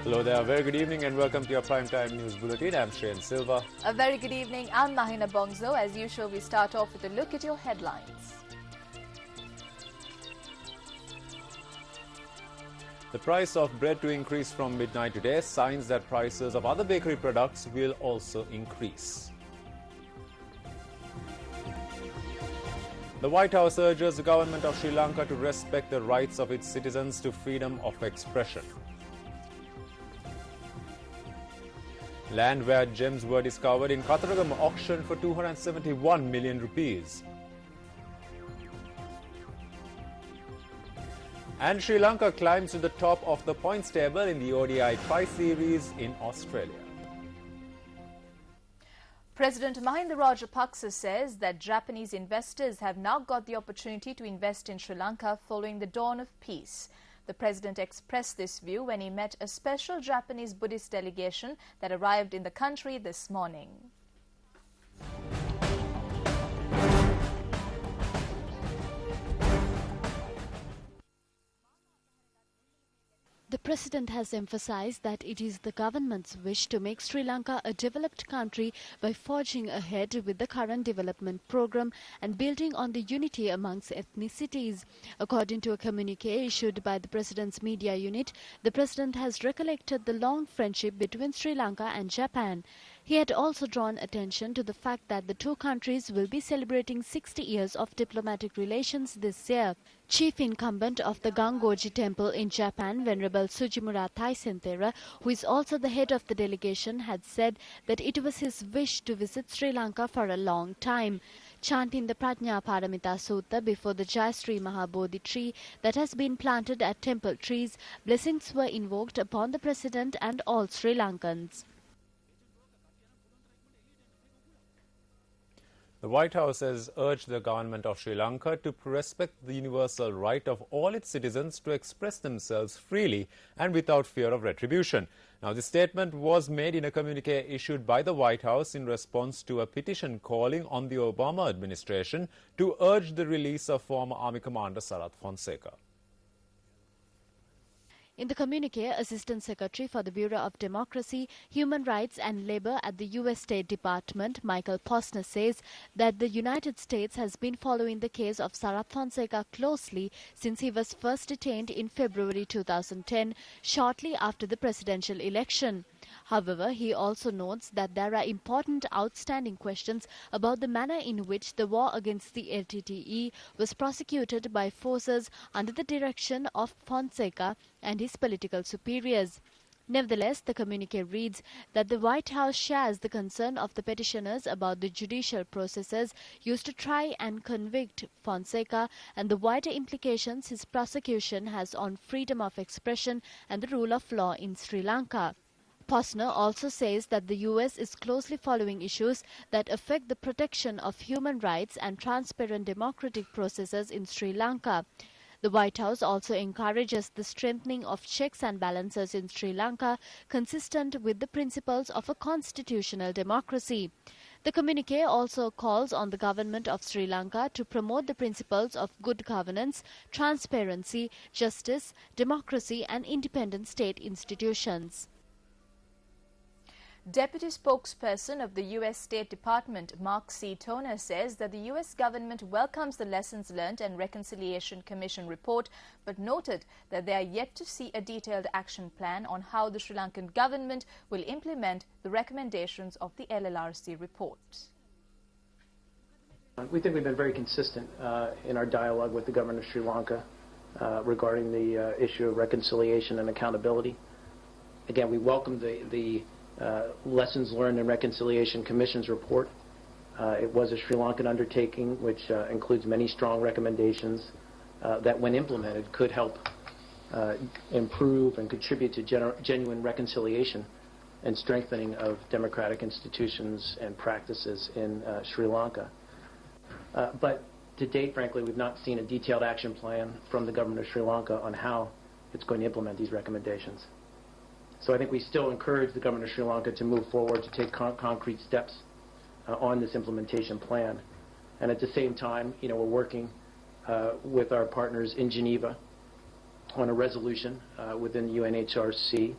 Hello there, very good evening and welcome to your Primetime News Bulletin. I'm Shayan Silva. A very good evening, I'm Mahina Bongzo. As usual, we start off with a look at your headlines. The price of bread to increase from midnight today, signs that prices of other bakery products will also increase. The White House urges the government of Sri Lanka to respect the rights of its citizens to freedom of expression. Land where gems were discovered in Kataragam auction for 271 million rupees. And Sri Lanka climbs to the top of the points table in the ODI Tri-Series in Australia. President Mahinda Rajapaksa says that Japanese investors have now got the opportunity to invest in Sri Lanka following the dawn of peace. The president expressed this view when he met a special Japanese Buddhist delegation that arrived in the country this morning. The president has emphasized that it is the government's wish to make Sri Lanka a developed country by forging ahead with the current development program and building on the unity amongst ethnicities. According to a communique issued by the president's media unit, the president has recollected the long friendship between Sri Lanka and Japan. He had also drawn attention to the fact that the two countries will be celebrating 60 years of diplomatic relations this year. Chief incumbent of the Gangoji Temple in Japan, Venerable Sujimura Thaisenthera, who is also the head of the delegation, had said that it was his wish to visit Sri Lanka for a long time. Chanting the Prajna Paramita Sutta before the Jayasri Mahabodhi tree that has been planted at temple trees, blessings were invoked upon the president and all Sri Lankans. The White House has urged the government of Sri Lanka to respect the universal right of all its citizens to express themselves freely and without fear of retribution. Now, this statement was made in a communique issued by the White House in response to a petition calling on the Obama administration to urge the release of former Army Commander Sarath Fonseca. In the communique, Assistant Secretary for the Bureau of Democracy, Human Rights and Labor at the U.S. State Department, Michael Posner, says that the United States has been following the case of Sarath Fonseca closely since he was first detained in February 2010, shortly after the presidential election. However, he also notes that there are important outstanding questions about the manner in which the war against the LTTE was prosecuted by forces under the direction of Fonseca and his political superiors. Nevertheless, the communique reads that the White House shares the concern of the petitioners about the judicial processes used to try and convict Fonseca and the wider implications his prosecution has on freedom of expression and the rule of law in Sri Lanka. Posner also says that the U.S. is closely following issues that affect the protection of human rights and transparent democratic processes in Sri Lanka. The White House also encourages the strengthening of checks and balances in Sri Lanka, consistent with the principles of a constitutional democracy. The communique also calls on the government of Sri Lanka to promote the principles of good governance, transparency, justice, democracy and independent state institutions. Deputy spokesperson of the U.S. State Department, Mark C. Toner, says that the U.S. government welcomes the Lessons Learned and Reconciliation Commission report, but noted that they are yet to see a detailed action plan on how the Sri Lankan government will implement the recommendations of the LLRC report. We think we've been very consistent in our dialogue with the government of Sri Lanka regarding the issue of reconciliation and accountability. Again, we welcome the Lessons Learned and Reconciliation Commission's report. It was a Sri Lankan undertaking which includes many strong recommendations that, when implemented, could help improve and contribute to genuine reconciliation and strengthening of democratic institutions and practices in Sri Lanka. But to date, frankly, we've not seen a detailed action plan from the government of Sri Lanka on how it's going to implement these recommendations. So I think we still encourage the government of Sri Lanka to move forward to take concrete steps on this implementation plan. And at the same time, we're working with our partners in Geneva on a resolution within the UNHRC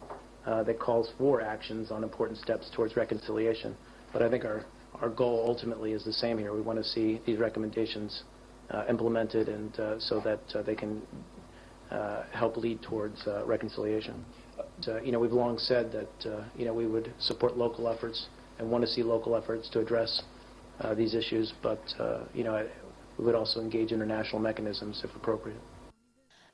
that calls for actions on important steps towards reconciliation. But I think our goal ultimately is the same here. We want to see these recommendations implemented and so that they can help lead towards reconciliation. We've long said that we would support local efforts and want to see local efforts to address these issues, but we would also engage international mechanisms if appropriate.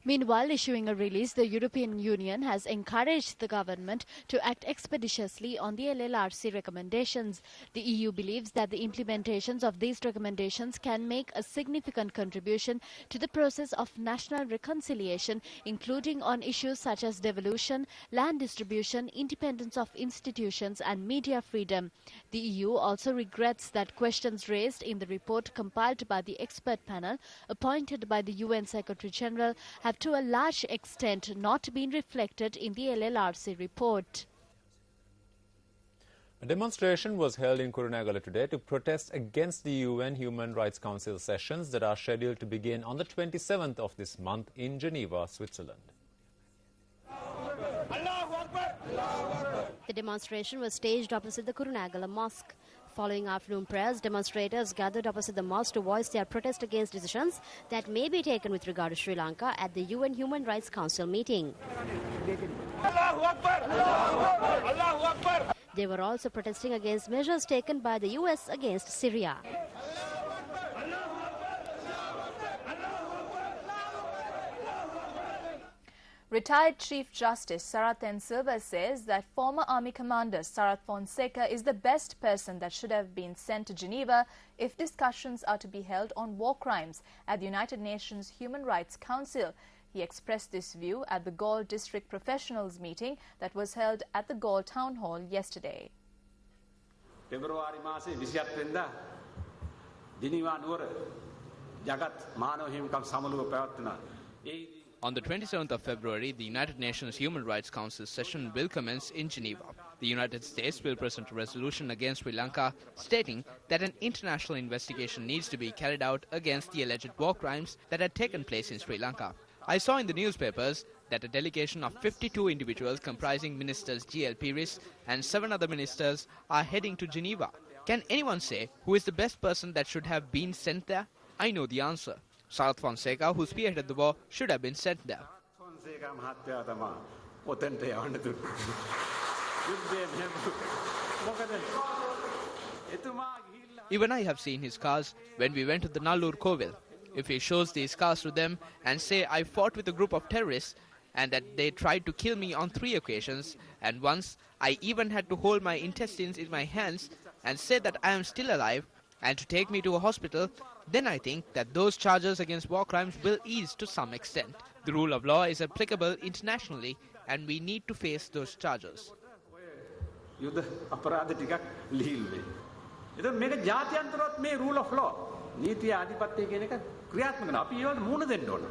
Meanwhile, issuing a release, the European Union has encouraged the government to act expeditiously on the LLRC recommendations. The EU believes that the implementations of these recommendations can make a significant contribution to the process of national reconciliation, including on issues such as devolution, land distribution, independence of institutions and media freedom. The EU also regrets that questions raised in the report compiled by the expert panel appointed by the UN Secretary-General have to a large extent not been reflected in the LLRC report. A demonstration was held in Kurunegala today to protest against the UN Human Rights Council sessions that are scheduled to begin on the 27th of this month in Geneva, Switzerland. The demonstration was staged opposite the Kurunegala Mosque. Following afternoon prayers, demonstrators gathered opposite the mosque to voice their protest against decisions that may be taken with regard to Sri Lanka at the UN Human Rights Council meeting. They were also protesting against measures taken by the US against Syria. Retired Chief Justice Sarath N. Silva says that former Army Commander Sarath Fonseca is the best person that should have been sent to Geneva if discussions are to be held on war crimes at the United Nations Human Rights Council. He expressed this view at the Galle District Professionals meeting that was held at the Galle Town Hall yesterday. February මාසේ 27 වෙනිදා Geneva නුවර ජගත් මානව හිමිකම් සමුළුව පැවැත්වුණා. On the 27th of February, the United Nations Human Rights Council session will commence in Geneva. The United States will present a resolution against Sri Lanka, stating that an international investigation needs to be carried out against the alleged war crimes that had taken place in Sri Lanka. I saw in the newspapers that a delegation of 52 individuals comprising ministers G.L. Peiris and 7 other ministers are heading to Geneva. Can anyone say who is the best person that should have been sent there? I know the answer. Sarath Fonseca, who spearheaded the war, should have been sent there. Even I have seen his scars when we went to the Nallur Kovil. If he shows these scars to them and say I fought with a group of terrorists and that they tried to kill me on 3 occasions, and once I even had to hold my intestines in my hands and say that I am still alive and to take me to a hospital, then I think that those charges against war crimes will ease to some extent. The rule of law is applicable internationally and we need to face those charges. යුද අපරාධ ටිකක් ලිහිල් වෙයි. එතකොට මේක ජාත්‍යන්තරවත් මේ rule of law නීතිය ආධිපත්‍ය කියන එක ක්‍රියාත්මක කරනවා. අපි ඒවට මුහුණ දෙන්න ඕන.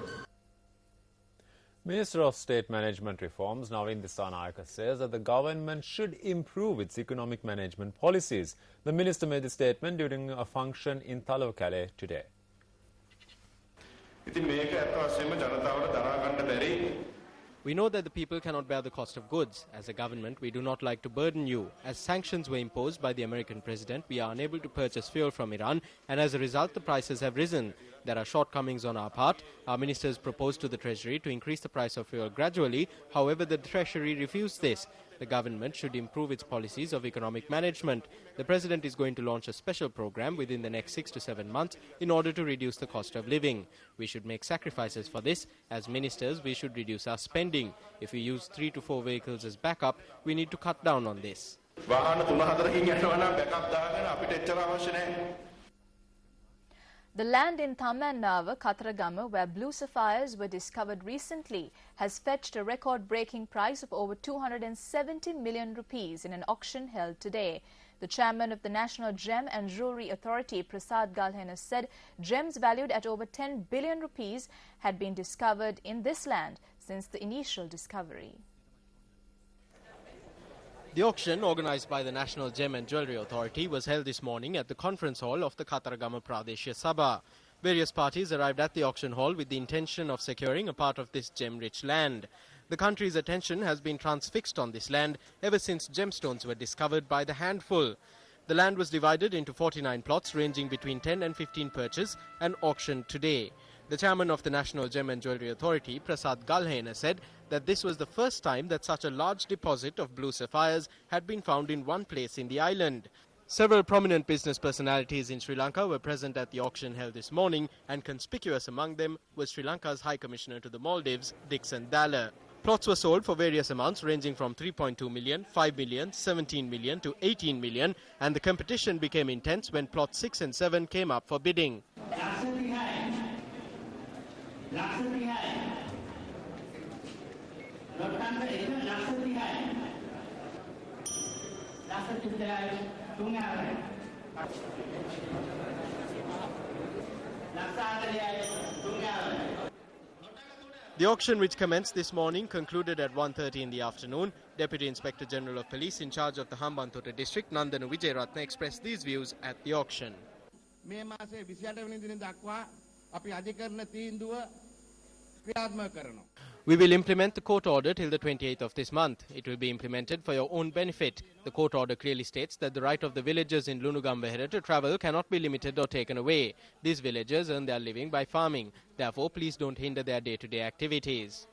Minister of State Management Reforms Navin Dissanayake says that the government should improve its economic management policies. The minister made the statement during a function in Talawkale today. We know that the people cannot bear the cost of goods. As a government, we do not like to burden you. As sanctions were imposed by the American president, we are unable to purchase fuel from Iran, and as a result, the prices have risen. There are shortcomings on our part. Our ministers proposed to the Treasury to increase the price of fuel gradually. However, the Treasury refused this. The government should improve its policies of economic management. The President is going to launch a special program within the next 6 to 7 months in order to reduce the cost of living. We should make sacrifices for this. As ministers, we should reduce our spending. If we use 3 to 4 vehicles as backup, we need to cut down on this. The land in Thammannawa, Kataragama, where blue sapphires were discovered recently, has fetched a record-breaking price of over 270 million rupees in an auction held today. The chairman of the National Gem and Jewellery Authority, Prasad Galhena, said gems valued at over 10 billion rupees had been discovered in this land since the initial discovery. The auction, organised by the National Gem and Jewellery Authority, was held this morning at the conference hall of the Kataragama Pradeshya Sabha. Various parties arrived at the auction hall with the intention of securing a part of this gem-rich land. The country's attention has been transfixed on this land ever since gemstones were discovered by the handful. The land was divided into 49 plots ranging between 10 and 15 perches and auctioned today. The chairman of the National Gem and Jewellery Authority, Prasad Galhena, said that this was the first time that such a large deposit of blue sapphires had been found in one place in the island. Several prominent business personalities in Sri Lanka were present at the auction held this morning, and conspicuous among them was Sri Lanka's High Commissioner to the Maldives, Dixon Daller. Plots were sold for various amounts ranging from 3.2 million, 5 million, 17 million to 18 million, and the competition became intense when plots 6 and 7 came up for bidding. The auction, which commenced this morning, concluded at 1:30 in the afternoon. Deputy Inspector General of Police in charge of the Hambantota district, Nandana Wijeratne, expressed these views at the auction. We will implement the court order till the 28th of this month. It will be implemented for your own benefit. The court order clearly states that the right of the villagers in Lunugambehera to travel cannot be limited or taken away. These villagers earn their living by farming. Therefore, please don't hinder their day-to-day activities.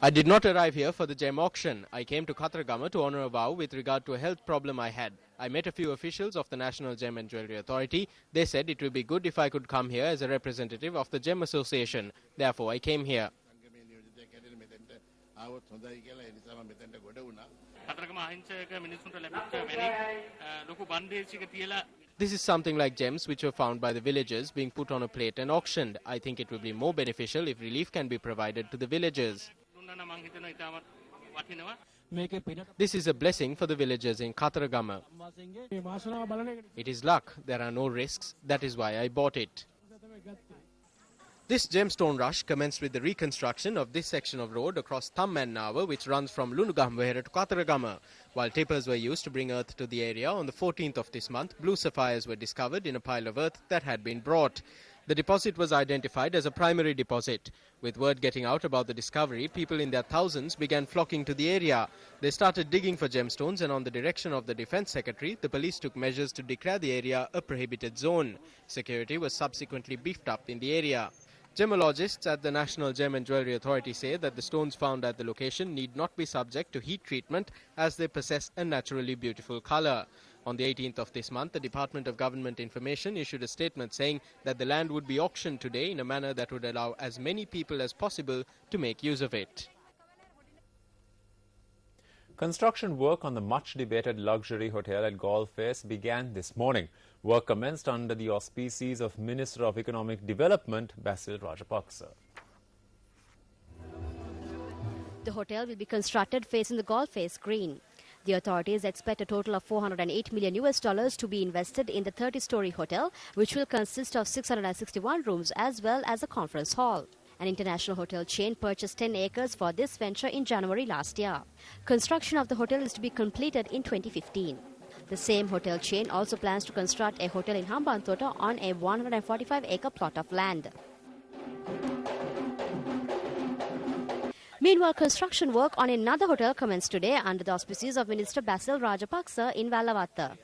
I did not arrive here for the gem auction. I came to Kathragama to honour a vow with regard to a health problem I had. I met a few officials of the National Gem and Jewellery Authority. They said it would be good if I could come here as a representative of the Gem Association. Therefore, I came here. This is something like gems which were found by the villagers being put on a plate and auctioned. I think it will be more beneficial if relief can be provided to the villagers. This is a blessing for the villagers in Kathragama. It is luck. There are no risks. That is why I bought it. This gemstone rush commenced with the reconstruction of this section of road across Thammannawa, which runs from Lunugambehera to Kathragama. While tippers were used to bring earth to the area, on the 14th of this month, blue sapphires were discovered in a pile of earth that had been brought. The deposit was identified as a primary deposit. With word getting out about the discovery, people in their thousands began flocking to the area. They started digging for gemstones, and on the direction of the Defence Secretary, the police took measures to declare the area a prohibited zone. Security was subsequently beefed up in the area. Gemologists at the National Gem and Jewellery Authority say that the stones found at the location need not be subject to heat treatment as they possess a naturally beautiful colour. On the 18th of this month, the Department of Government Information issued a statement saying that the land would be auctioned today in a manner that would allow as many people as possible to make use of it. Construction work on the much-debated luxury hotel at Golf Face began this morning. Work commenced under the auspices of Minister of Economic Development, Basil Rajapaksa. The hotel will be constructed facing the Golf Face Green. The authorities expect a total of $408 million to be invested in the 30-story hotel, which will consist of 661 rooms as well as a conference hall. An international hotel chain purchased 10 acres for this venture in January last year. Construction of the hotel is to be completed in 2015. The same hotel chain also plans to construct a hotel in Hambantota on a 145-acre plot of land. Meanwhile, construction work on another hotel commenced today under the auspices of Minister Basil Rajapaksa in Vallavatta.